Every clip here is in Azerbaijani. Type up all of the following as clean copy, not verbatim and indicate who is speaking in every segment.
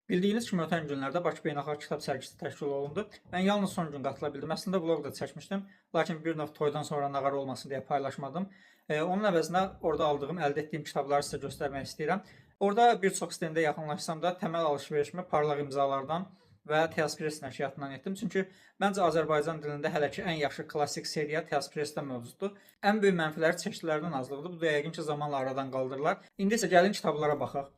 Speaker 1: Bildiyiniz kimi ötən günlərdə Bakı Beynəlxalq Kitab Sərgisi təşkil olundu. Mən yalnız son gün qatıla bildim. Əslində vloq da çəkmişdim, lakin bir növ toydan sonra nağara olmasın deyə paylaşmadım. Onun əvəzinə orada aldığım, əldə etdiyim kitabları sizə göstərmək istəyirəm. Orada bir çox stenddə yaxınlaşsam da təməl alış-verişimi Parlaq imzalardan və Teaspres nəşriyyatından etdim. Çünki məncə Azərbaycan dilində hələ ki ən yaxşı klassik seriya Teaspresdə mövcuddur. Ən böyük mənfiləri çeşidlərinin azlığıdır. Bu da yəqin ki zamanla aradan qaldırılar. İndi isə gəlin kitablara baxaq.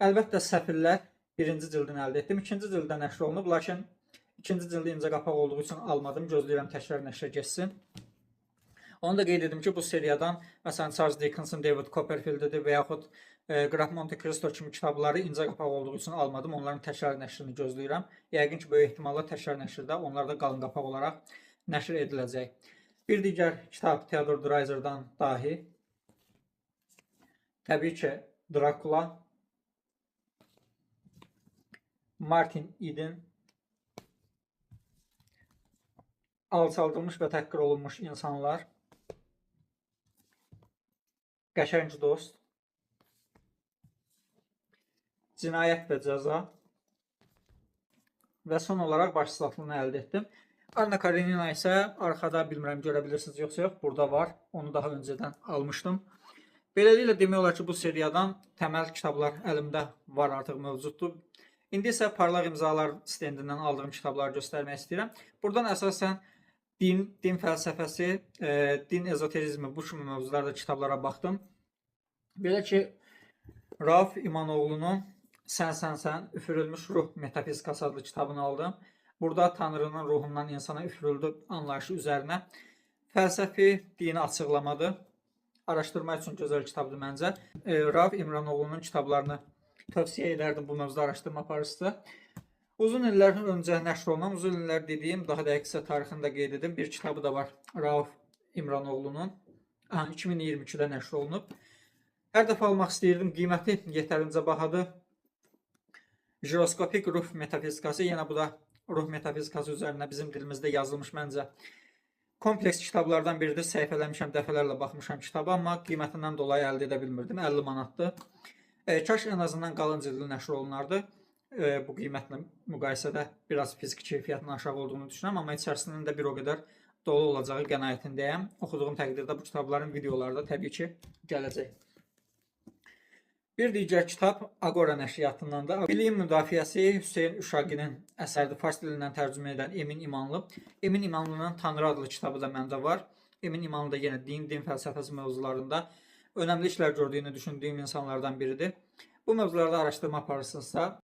Speaker 1: Əlbəttə səfirlər birinci cildini əldə etdim. İkinci cildə nəşr olunub, lakin ikinci cildi incə qapaq olduğu üçün almadım. Gözləyirəm təkrar nəşrə geçsin. Onu da qeyd edim ki, bu seriyadan məsələn Charles Dickens'ın David Copperfield'idir və yaxud Qraf Monte Cristo kimi kitabları incə qapaq olduğu üçün almadım. Onların təkrar nəşrini gözləyirəm. Yəqin ki, böyük ehtimalla təkrar nəşrdə onlar da qalın qapaq olaraq nəşr ediləcək. Bir digər kitab Theodor Dreiser'dan Dahi. Təbii ki, Dracula. Martin Eden, alçaldılmış və təhqir olunmuş insanlar, Qəşəng dost, Cinayət və cəza və son olaraq başsızlığını əldə etdim. Anna Karenina isə arxada, bilmirəm görə bilirsiniz yoxsa yox, burada var. Onu daha öncədən almışdım. Beləliklə demək olar ki, bu seriyadan təməl kitablar əlimdə var, artıq mövcuddur. İndi isə Parlaq imzalar stendindən aldığım kitabları göstərmək istəyirəm. Buradan əsasən din fəlsəfəsi, din ezoterizmi, bu kimi mövzularda kitablara baxdım. Belə ki, Rauf İmanoğlu'nun Sən, üfürülmüş ruh metafizikası adlı kitabını aldım. Burada Tanrının ruhundan insana üfürüldü anlayışı üzərinə fəlsəfi dini açıqlamadır. Araşdırma üçün gözəl kitabdır məncə. Rauf İmanoğlu'nun kitablarını tövsiyə edərdim bu mövzuda araşdırma aparırsınızsa. Uzun illər öncə nəşr olunan, uzun illər dediyim, daha dəqiq isə tarixini də qeyd edim. Bir kitabı da var Rauf İmranoğlu'nun. 2022-də nəşr olunub. Hər dəfə almaq istəyirdim. Qiyməti yetərincə bahadır. Jiroskopik ruh metafizikası. Yenə bu da ruh metafizikası üzərində bizim dilimizdə yazılmış məncə kompleks kitablardan biridir. Səhifələmişəm, dəfələrlə baxmışam kitaba, amma qiymətindən dolayı əldə edə bilmirdim. 50 manatdır. Kaş en azından qalın cildli nəşr olunardı. Bu qiymətlə müqayisədə biraz fiziki keyfiyyətin aşağı olduğunu düşünürəm, amma içərisinin də bir o qədər dolu olacağı qənaətindəyəm. Oxuduğum təqdirdə bu kitabların videoları da təbii ki gələcək. Bir digər kitab Agora nəşriyyatından da Biliyin müdafiəsi Hüseyn Uşaqinin əsərdir. Fars dilindən tərcümə edən Emin İmanlı. Emin İmanlının Tanrı adlı kitabı da məndə var. Emin İmanlı da yenə din fəlsəfəsi mövzularında önəmli işlər gördüyünü düşündüyüm insanlardan biridir. Bu mövzularda araşdırma aparırsınızsa